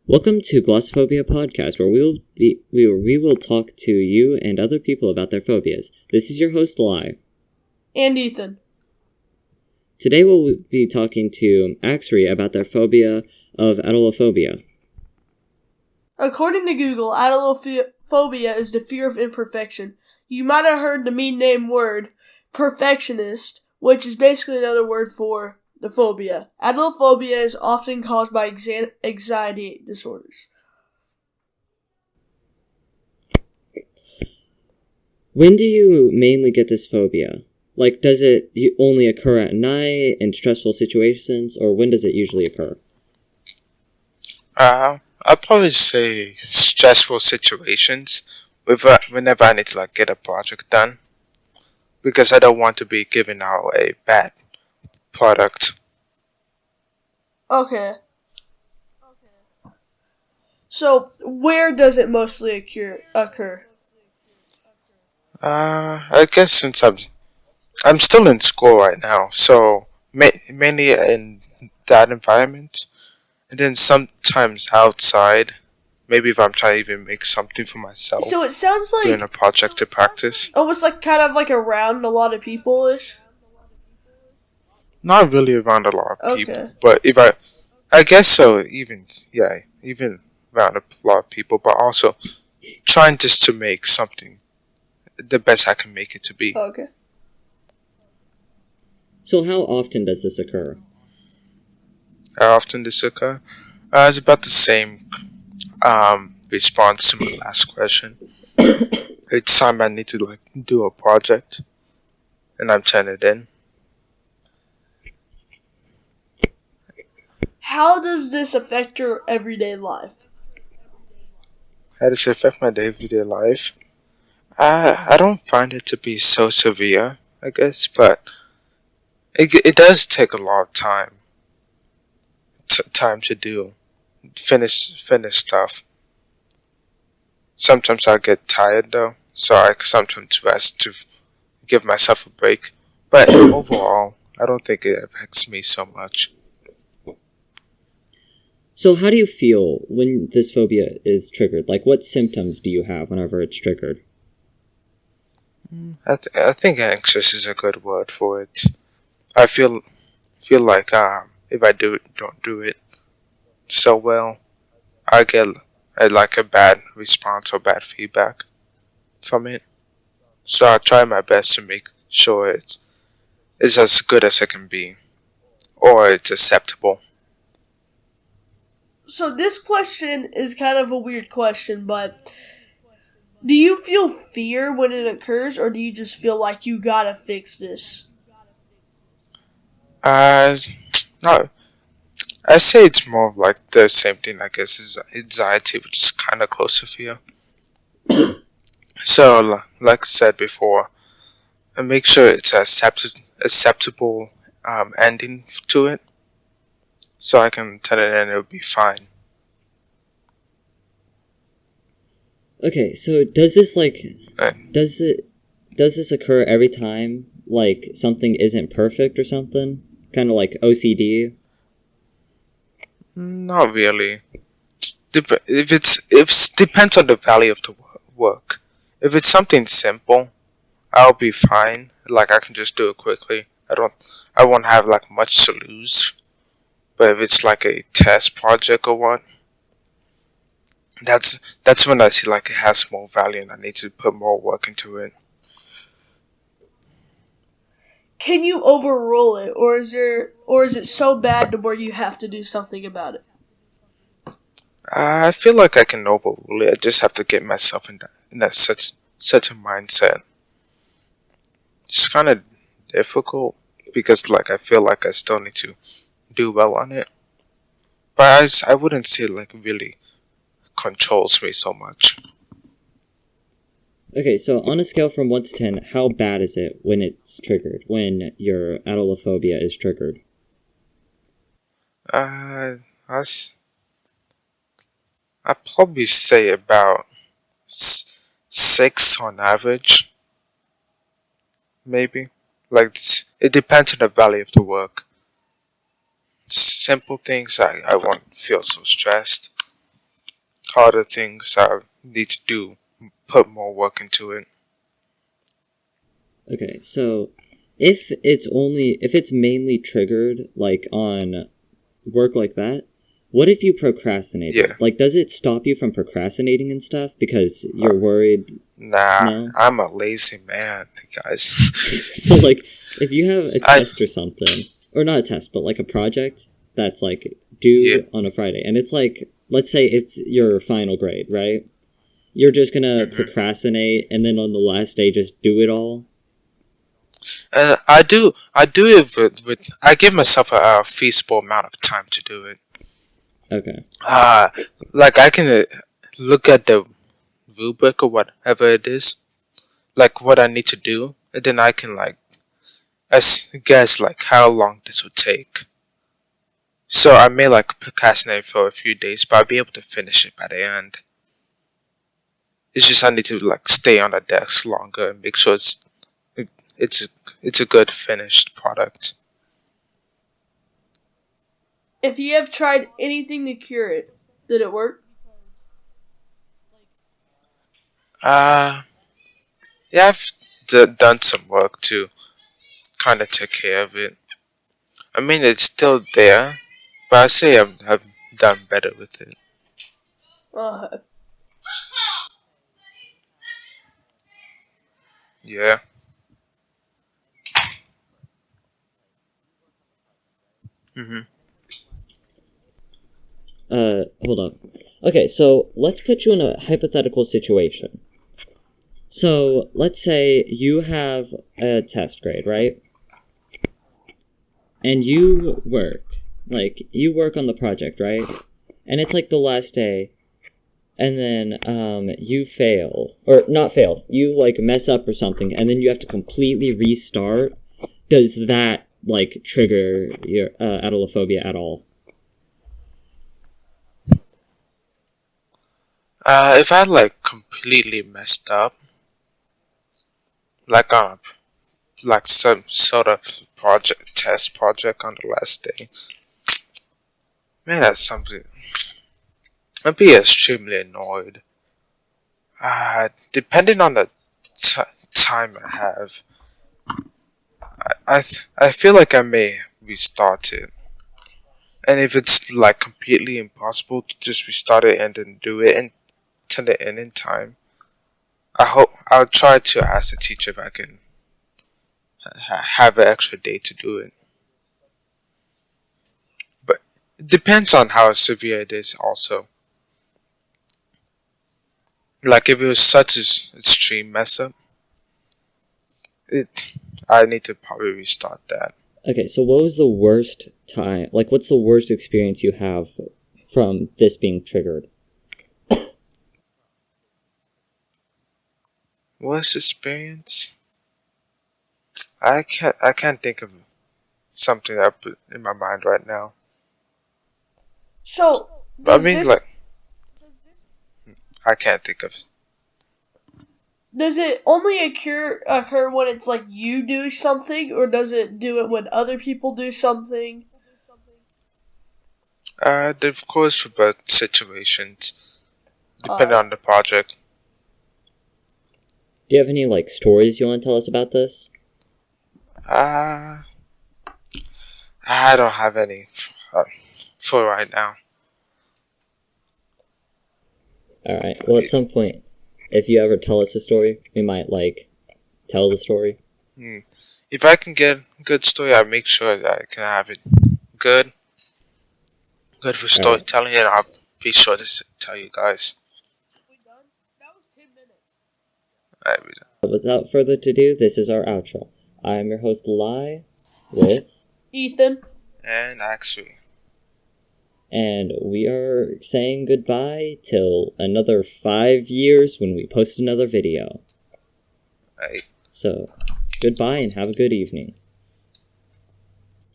Welcome to Glossophobia podcast, where we will talk to you and other people about their phobias. This is your host, Lai. And Ethan. Today we'll be talking to Axri about their phobia of atelophobia. According to Google, atelophobia is the fear of imperfection. You might have heard the mean name word, perfectionist, which is basically another word for the phobia. Atelophobia is often caused by anxiety disorders. When do you mainly get this phobia? Like, does it only occur at night in stressful situations, or when does it usually occur? I'd probably say stressful situations whenever I need to get a project done, because I don't want to be giving out a bad product. Okay. So, where does it mostly occur? I guess since I'm still in school right now, so mainly in that environment, and then sometimes outside. Maybe if I'm trying to even make something for myself. So it sounds like doing a project to practice. Almost like kind of like around a lot of people-ish. Not really around a lot of people, Okay. but I guess so. Even around a lot of people, but also trying just to make something the best I can make it to be. Okay. So how often does this occur? How often this occur? It's about the same response to my last question. Each time I need to do a project, and I'm turning it in. How does this affect your everyday life? How does it affect my everyday life? I don't find it to be so severe, I guess, but it does take a lot of time to do finish stuff. Sometimes I get tired though, so I sometimes rest to give myself a break. But overall, I don't think it affects me so much. So how do you feel when this phobia is triggered? Like, what symptoms do you have whenever it's triggered? I think anxious is a good word for it. I feel like if I don't do it so well, I get a bad response or bad feedback from it. So I try my best to make sure it's as good as it can be, or it's acceptable. So this question is kind of a weird question, but do you feel fear when it occurs, or do you just feel like you gotta fix this? No, I say it's more of like the same thing. I guess is anxiety, which is kind of close to fear. So, like I said before, I make sure it's acceptable ending to it, so I can turn it in and it'll be fine. Okay, so does this Right. does this occur every time something isn't perfect or something? Kind of like OCD? Not really. If depends on the value of the work. If it's something simple, I'll be fine. Like I can just do it quickly. I won't have much to lose. But if it's like a test project or what, that's when I see it has more value and I need to put more work into it. Can you overrule it, or is it so bad to where you have to do something about it? I feel like I can overrule it. I just have to get myself in that such a mindset. It's kind of difficult because I feel like I still need to do well on it. But I wouldn't say it really controls me so much. Okay, so on a scale from 1 to 10, how bad is it when it's triggered, when your atelophobia is triggered? I'd probably say about 6 on average, maybe. It depends on the value of the work. Simple things I won't feel so stressed. harder things I need to do, put more work into it. Okay, so if it's mainly triggered like on work like that, what if you procrastinate? Yeah. Like, does it stop you from procrastinating and stuff because you're worried? Nah, No? I'm a lazy man, guys. So, like, if you have a I- test or something, or not a test, but like a project that's like due on a Friday, and it's like, let's say it's your final grade, right? You're just gonna procrastinate, and then on the last day, just do it all. And I do it with I give myself a feasible amount of time to do it. Okay. Like I can look at the rubric or whatever it is, like what I need to do, and then I can like guess like how long this will take. So I may like procrastinate for a few days, but I'll be able to finish it by the end. It's just I need to like stay on the desk longer and make sure it's a good finished product. If you have tried anything to cure it, did it work? Yeah, I've done some work to kind of take care of it. I mean, it's still there, but I say I've done better with it. Uh, Yeah. Mhm. Hold on. Okay, so let's put you in a hypothetical situation. So, let's say you have a test grade, right? And you work on the project, right? And it's like the last day, and then, you fail. Or, not fail, you, like, mess up or something, and then you have to completely restart. Does that, like, trigger your, atelophobia at all? If I like completely messed up, like like some sort of test project on the last day, man, that's something. I'd be extremely annoyed. Depending on the time I have, I feel like I may restart it. And if it's like completely impossible to just restart it and then do it and turn it in time, I'll try to ask the teacher if I can have an extra day to do it. But it depends on how severe it is also. Like if it was such an extreme mess up, I need to probably restart that. Okay, so what was the worst time? Like, what's the worst experience you have from this being triggered? Worst experience? I can't think of something up in my mind right now. so, I mean, like, I can't think of. Does it only occur when it's like you do something, or does it do it when other people do something? Of course, for both situations, depending on the project. Do you have any, like, stories you want to tell us about this? I don't have any for right now. Alright, well, at some point, if you ever tell us a story, we might, like, tell the story. If I can get a good story, I'll make sure that I can have it good for storytelling, and I'll be sure to tell you guys. We done? That was 10 minutes. Without further ado, this is our outro. I am your host, Lai, with Ethan. And Axri. And we are saying goodbye till another 5 years when we post another video. Right. So, goodbye and have a good evening.